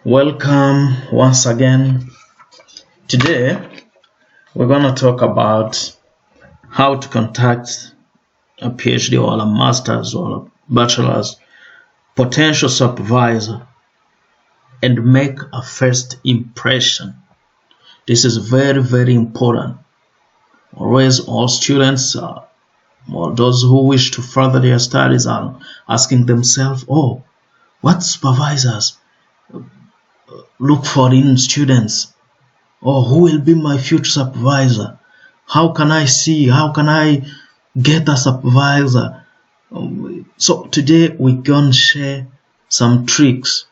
Welcome once again. Today we're going to talk about how to contact a PhD or a master's or a bachelor's potential supervisor and make a first impression. This is very, very important. Always all students or those who wish to further their studies are asking themselves, what supervisors look for in students, or who will be my future supervisor? How can I get a supervisor? So today we're going to share some tricks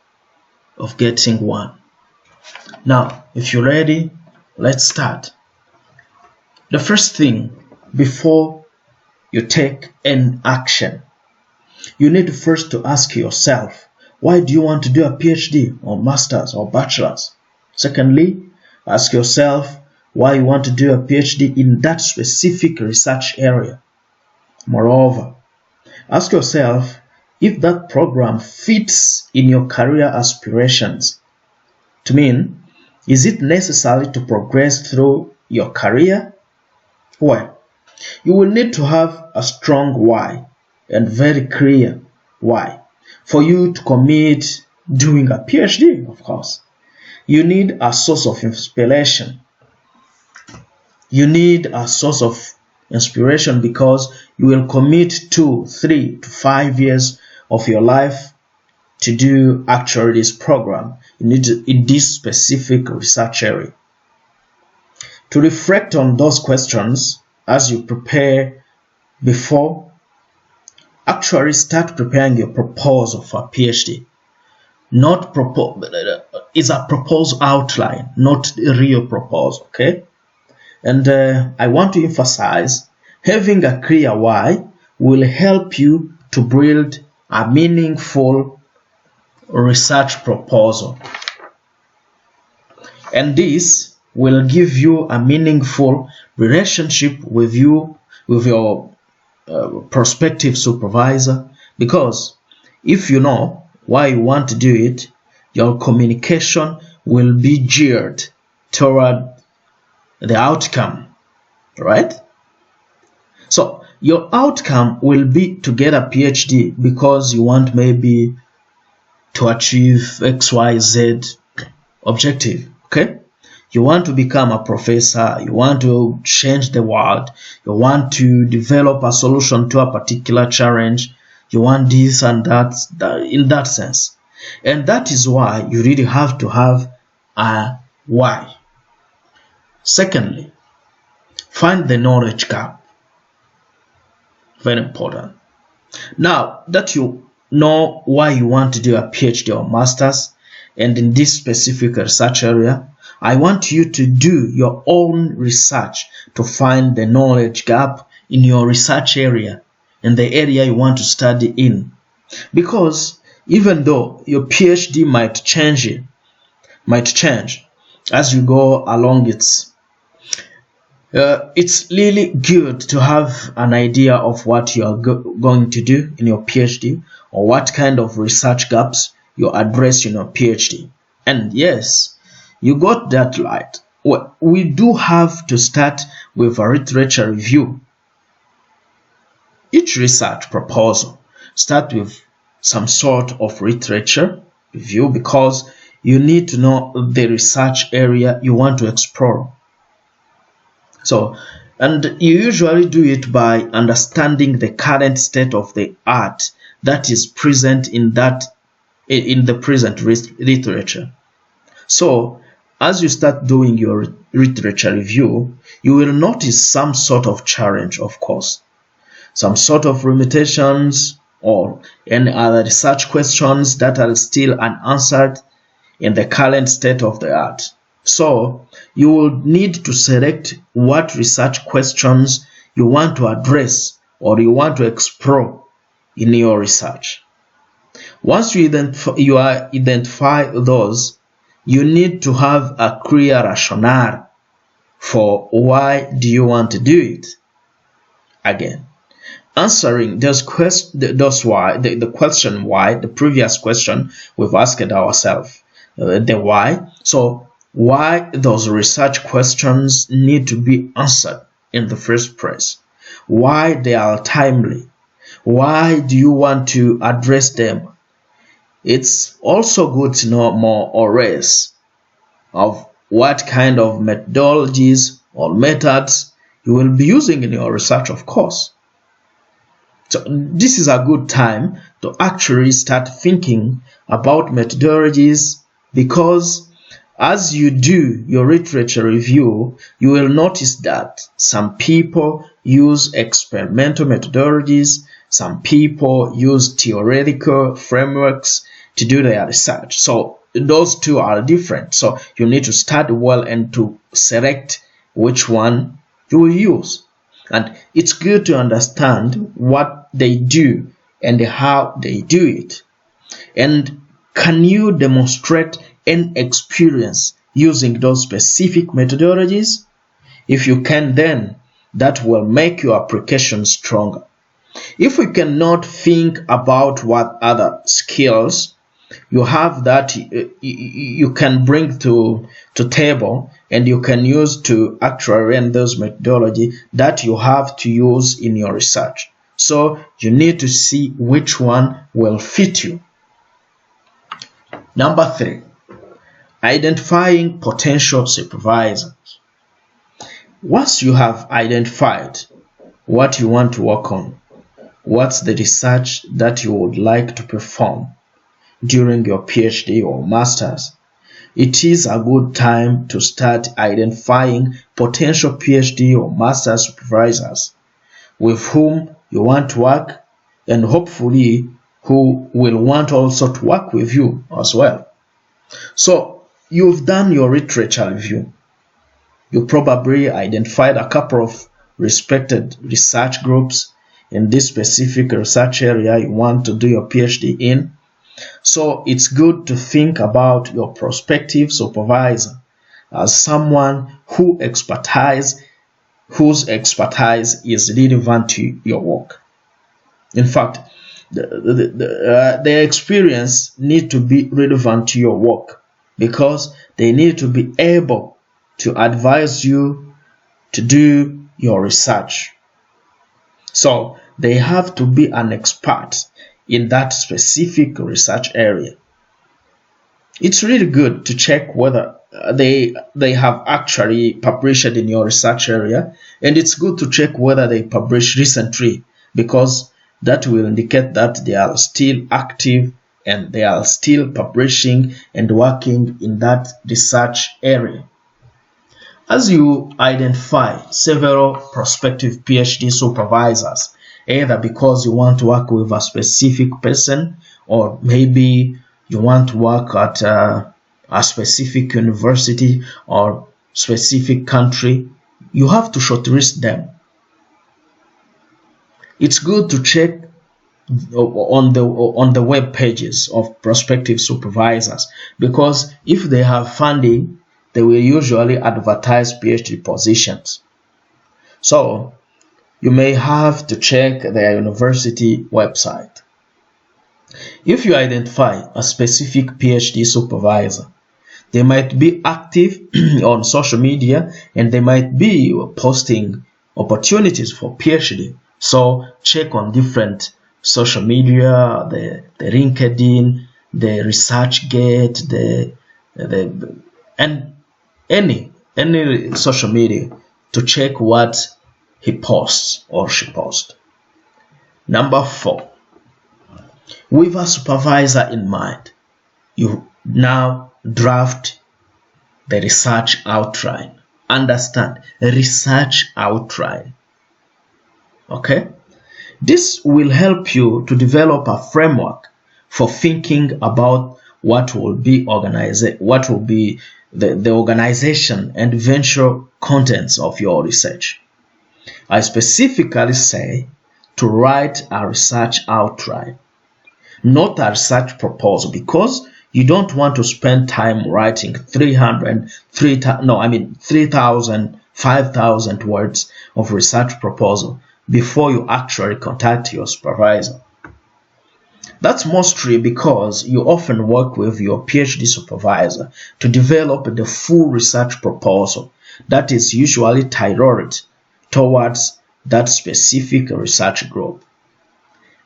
of getting one. Now if you're ready, let's start. The first thing, before you take an action, you need first to ask yourself, why do you want to do a PhD or master's or bachelor's? Secondly, ask yourself why you want to do a PhD in that specific research area. Moreover, ask yourself if that program fits in your career aspirations. Is it necessary to progress through your career? Well, you will need to have a strong why and very clear why for you to commit doing a PhD, of course. You need a source of inspiration. You need a source of inspiration because you will commit 2, 3 to 5 years of your life to do actually this program in this specific research area. To reflect on those questions as you prepare before, actually start preparing your proposal for a PhD. It's a proposal outline, not a real proposal, okay? And I want to emphasize, having a clear why will help you to build a meaningful research proposal. And this will give you a meaningful relationship with your prospective supervisor, because if you know why you want to do it, your communication will be geared toward the outcome, right? So your outcome will be to get a PhD because you want maybe to achieve XYZ objective, okay? You want to become a professor, you want to change the world, you want to develop a solution to a particular challenge, you want this and that, in that sense. And that is why you really have to have a why. Secondly, find the knowledge gap. Very important. Now that you know why you want to do a PhD or master's, and in this specific research area, I want you to do your own research to find the knowledge gap in your research area, in the area you want to study in. Because even though your PhD might change as you go along, it's really good to have an idea of what you are going to do in your PhD, or what kind of research gaps you address in your PhD. And yes, you got that right. Well, we do have to start with a literature review. Each research proposal start with some sort of literature review, because you need to know the research area you want to explore. And you usually do it by understanding the current state of the art that is present in the present literature. So as you start doing your literature review, you will notice some sort of challenge, of course, some sort of limitations or any other research questions that are still unanswered in the current state of the art. So you will need to select what research questions you want to address or you want to explore in your research. Once you identify those, you need to have a clear rationale for why do you want to do it. Again, answering the question why, the previous question we've asked ourselves, the why. So why those research questions need to be answered in the first place, why they are timely, why do you want to address them. It's also good to know more or less of what kind of methodologies or methods you will be using in your research, of course. So this is a good time to actually start thinking about methodologies, because as you do your literature review, you will notice that some people use experimental methodologies, some people use theoretical frameworks to do their research. So those two are different. So you need to study well and to select which one you will use. And it's good to understand what they do and how they do it. And can you demonstrate an experience using those specific methodologies? If you can, then that will make your application stronger. If we cannot think about what other skills you have that you can bring to table and you can use to actually run those methodology that you have to use in your research. So you need to see which one will fit you. Number 3, identifying potential supervisors. Once you have identified what you want to work on, what's the research that you would like to perform during your PhD or master's, it is a good time to start identifying potential PhD or master's supervisors with whom you want to work, and hopefully who will want also to work with you as well. So you've done your literature review. You probably identified a couple of respected research groups in this specific research area you want to do your PhD in. So it's good to think about your prospective supervisor as someone whose expertise is relevant to your work. In fact, their experience need to be relevant to your work, because they need to be able to advise you to do your research. So they have to be an expert in that specific research area. It's really good to check whether they have actually published in your research area, and it's good to check whether they published recently, because that will indicate that they are still active and they are still publishing and working in that research area. As you identify several prospective PhD supervisors, either because you want to work with a specific person, or maybe you want to work at a specific university or specific country, you have to shortlist them. It's good to check on the web pages of prospective supervisors, because if they have funding, they will usually advertise PhD positions. So you may have to check their university website. If you identify a specific PhD supervisor, they might be active on social media and they might be posting opportunities for PhD. So check on different social media, the LinkedIn, the ResearchGate, and any social media to check what he posts or she posts. Number 4, with a supervisor in mind, you now draft the research outline. Understand, research outline. Okay? This will help you to develop a framework for thinking about what will be the organization and eventual contents of your research. I specifically say to write a research outline, not a research proposal, because you don't want to spend time writing 3,000, 5,000 words of research proposal before you actually contact your supervisor. That's mostly because you often work with your PhD supervisor to develop the full research proposal that is usually tailored towards that specific research group.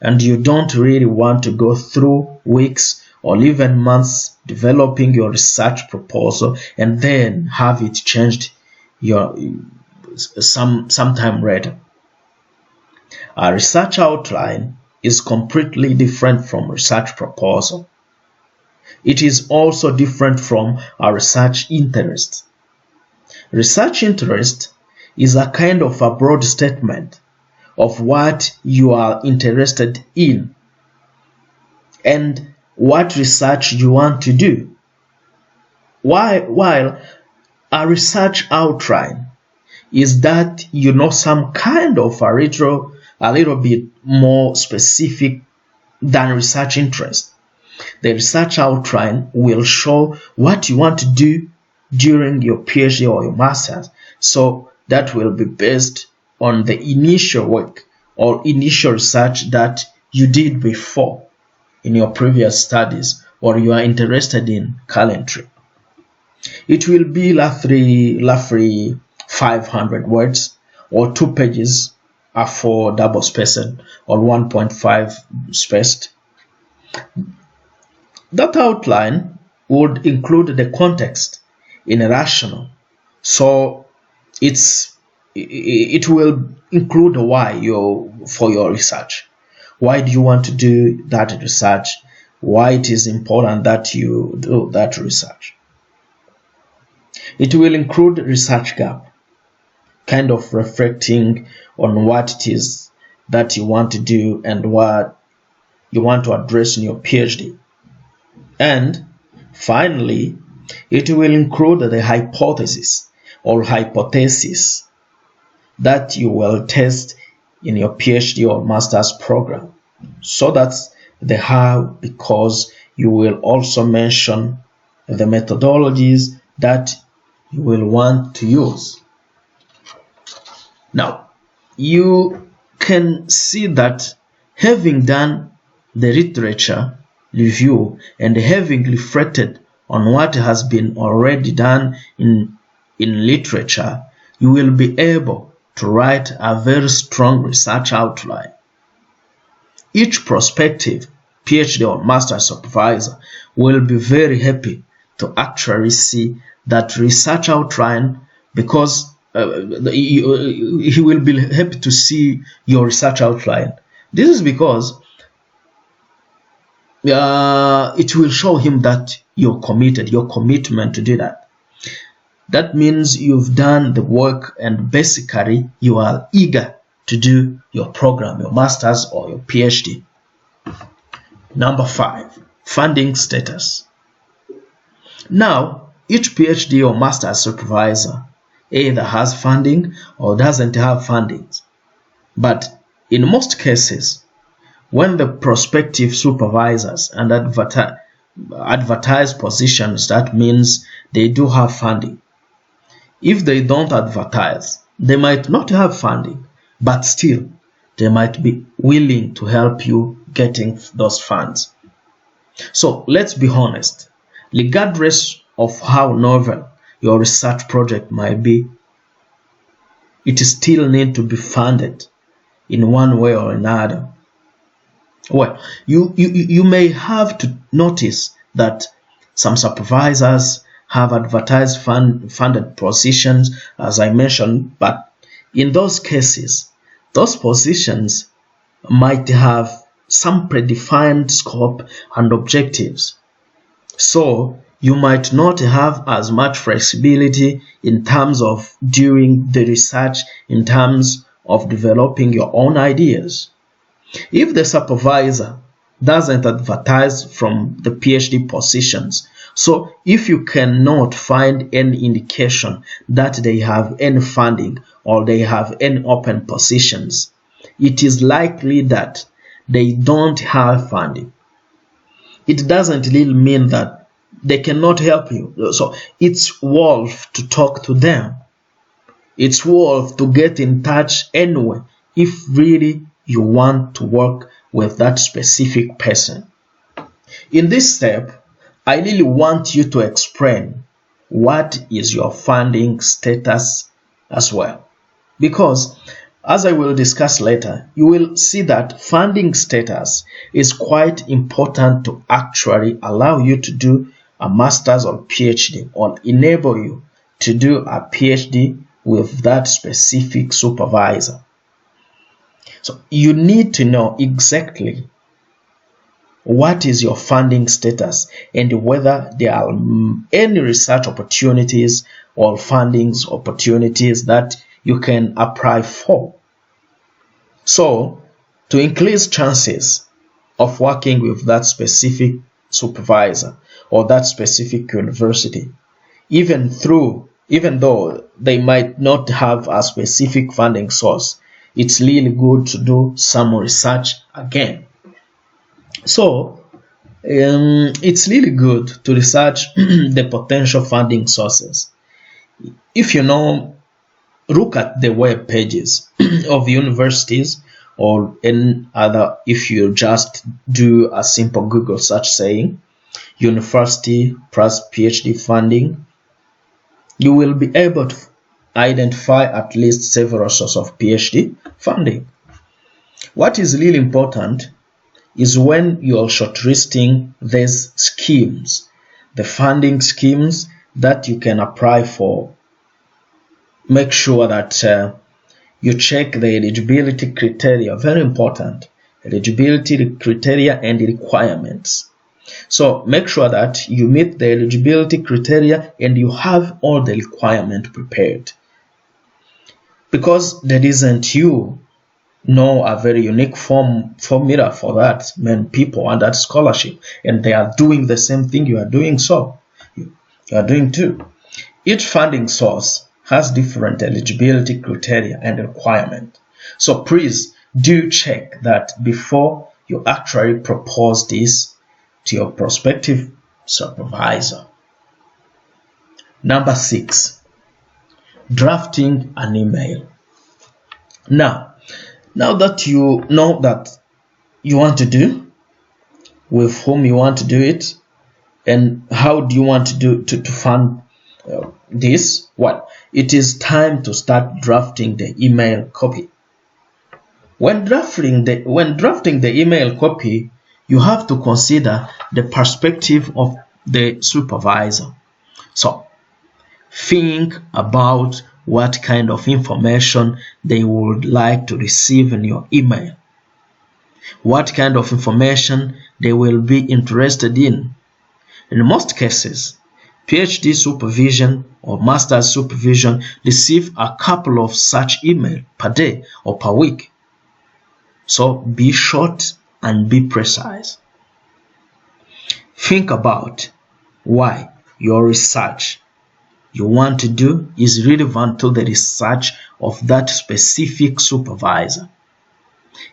And you don't really want to go through weeks or even months developing your research proposal and then have it changed sometime later. A research outline is completely different from research proposal. It is also different from a research interest. Research interest is a kind of a broad statement of what you are interested in and what research you want to do. While a research outline is that you know some kind of a little bit more specific than research interest. The research outline will show what you want to do during your PhD or your master's. So that will be based on the initial work or initial research that you did before in your previous studies or you are interested in currently. It will be roughly 500 words or 2 pages A4 double spaced or 1.5 spaced. That outline would include the context in a rational, so it will include why for your research. Why do you want to do that research? Why it is important that you do that research. It will include research gap, kind of reflecting on what it is that you want to do and what you want to address in your PhD. And finally, it will include the hypothesis or hypothesis that you will test in your PhD or master's program. So that's the how, because you will also mention the methodologies that you will want to use. Now, you can see that having done the literature review and having reflected on what has been already done in literature, you will be able to write a very strong research outline. Each prospective PhD or master supervisor will be very happy to actually see that research outline, because he will be happy to see your research outline. This is because it will show him that you're committed, your commitment to do that. That means you've done the work and basically you are eager to do your program, your master's or your PhD. Number 5, funding status. Now, each PhD or master's supervisor either has funding or doesn't have funding. But in most cases, when the prospective supervisors and advertise positions, that means they do have funding. If they don't advertise, they might not have funding, but still they might be willing to help you getting those funds. So let's be honest, regardless of how novel your research project might be, it still needs to be funded in one way or another. Well, you may have to notice that some supervisors have advertised funded positions, as I mentioned, but in those cases, those positions might have some predefined scope and objectives. So you might not have as much flexibility in terms of doing the research, in terms of developing your own ideas. If the supervisor doesn't advertise from the PhD positions, so if you cannot find any indication that they have any funding or they have any open positions, it is likely that they don't have funding. It doesn't really mean that they cannot help you. So it's worth to talk to them. It's worth to get in touch anyway if really you want to work with that specific person. In this step, I really want you to explain what is your funding status as well. Because, as I will discuss later, you will see that funding status is quite important to actually allow you to do a master's or PhD, or enable you to do a PhD with that specific supervisor. So you need to know exactly what is your funding status and whether there are any research opportunities or fundings opportunities that you can apply for. So, to increase chances of working with that specific supervisor or that specific university, even though they might not have a specific funding source, it's really good to do some research again. So, it's really good to research the potential funding sources. If you know, look at the web pages of universities or any other. If you just do a simple Google search saying university plus PhD funding, you will be able to identify at least several sources of PhD funding. What is really important is when you are shortlisting these schemes, the funding schemes that you can apply for, make sure that you check the eligibility criteria. Very important. Eligibility criteria and requirements. So make sure that you meet the eligibility criteria and you have all the requirements prepared. Because there isn't you know a very unique formula for that. Many people want that scholarship and they are doing the same thing you are doing, so you are doing too. Each funding source has different eligibility criteria and requirement. So please do check that before you actually propose this to your prospective supervisor. Number 6, drafting an email. Now that you know that you want to do, with whom you want to do it, and how do you want to do to fund this, well, it is time to start drafting the email copy. When drafting the email copy, you have to consider the perspective of the supervisor. So think about what kind of information they would like to receive in your email, what kind of information they will be interested in. In most cases, PhD supervision or master's supervision receive a couple of such emails per day or per week. So be short and be precise. Think about why your research you want to do is relevant to the research of that specific supervisor.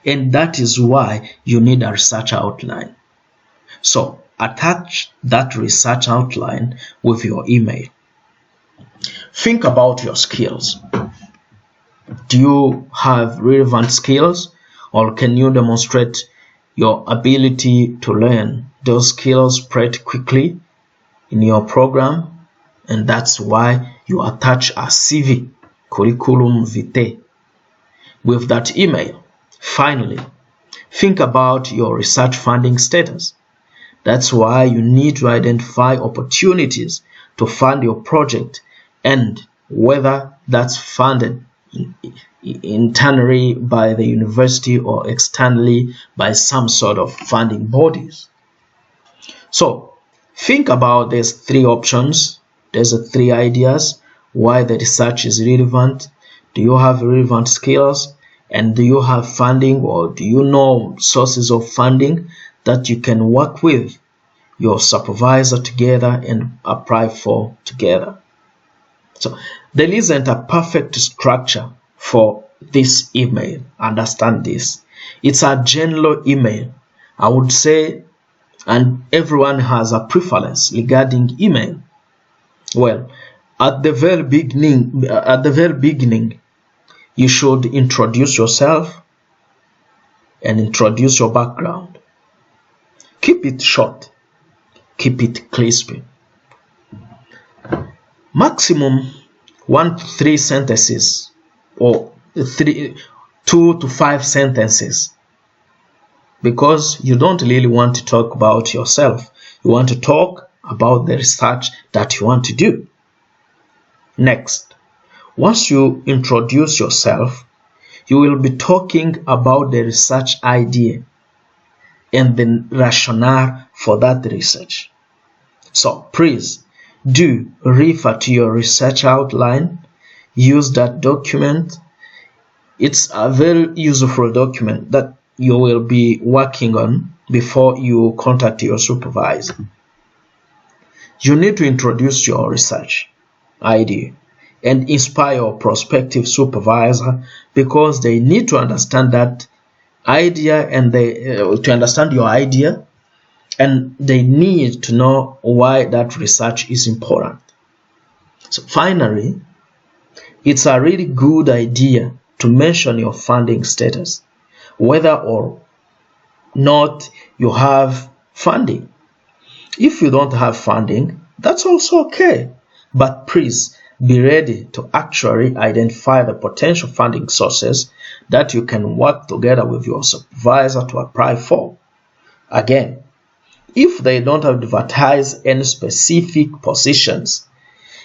And that is why you need a research outline. So attach that research outline with your email. Think about your skills. Do you have relevant skills, or can you demonstrate your ability to learn those skills pretty quickly in your program? And that's why you attach a CV, curriculum vitae, with that email. Finally, think about your research funding status. That's why you need to identify opportunities to fund your project and whether that's funded internally by the university or externally by some sort of funding bodies. So think about these 3 options. There's 3 ideas why the research is relevant. Do you have relevant skills? And do you have funding, or do you know sources of funding that you can work with your supervisor together and apply for together? So there isn't a perfect structure for this email. Understand this. It's a general email, I would say, and everyone has a preference regarding email. Well, at the very beginning, you should introduce yourself and introduce your background. Keep it short. Keep it crispy. Maximum 1 to 3 sentences, or 2 to 5 sentences, because you don't really want to talk about yourself. You want to talk about the research that you want to do. Next, once you introduce yourself, you will be talking about the research idea and the rationale for that research. So please do refer to your research outline. Use that document. It's a very useful document that you will be working on before you contact your supervisor. You need to introduce your research idea and inspire your prospective supervisor, because they need to understand that idea, and to understand your idea, and they need to know why that research is important. So finally, it's a really good idea to mention your funding status, whether or not you have funding. If you don't have funding, that's also okay, but please be ready to actually identify the potential funding sources that you can work together with your supervisor to apply for. Again, if they don't advertise any specific positions,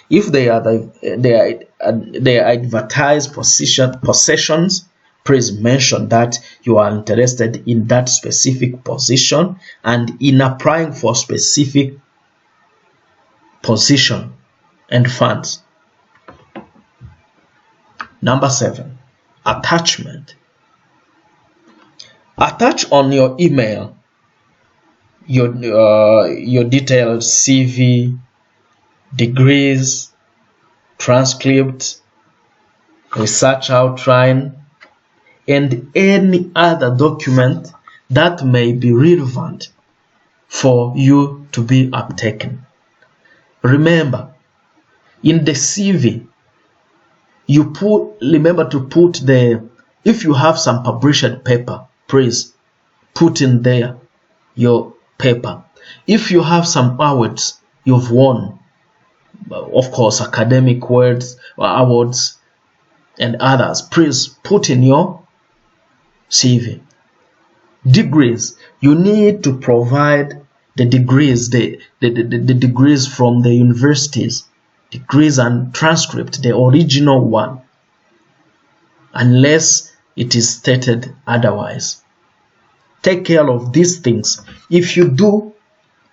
if they advertise positions, please mention that you are interested in that specific position and in applying for specific position and funds. Number 7, attachment. Attach on your email your detailed CV, degrees, transcript, research outline, and any other document that may be relevant for you to be uptaken. Remember, in the CV, remember to put if you have some published paper, please put in there your paper. If you have some awards you've won, of course, academic awards and others, please put in your CV. Degrees, you need to provide the degrees, the degrees from the universities, degrees and transcript, the original one, unless it is stated otherwise. Take care of these things. If you do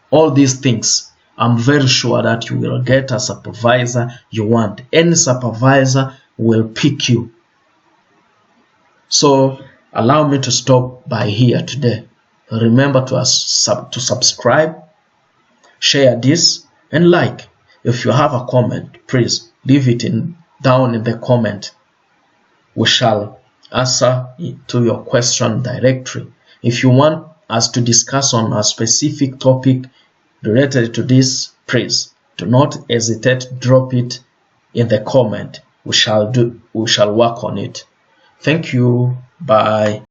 all these things, I'm very sure that you will get a supervisor you want. Any supervisor will pick you. So allow me to stop by here today. Remember to subscribe, share this, and like. If you have a comment, please leave it down in the comment. We shall answer to your question directly. If you want us to discuss on a specific topic related to this, please do not hesitate to drop it in the comment. We shall work on it. Thank you. Bye.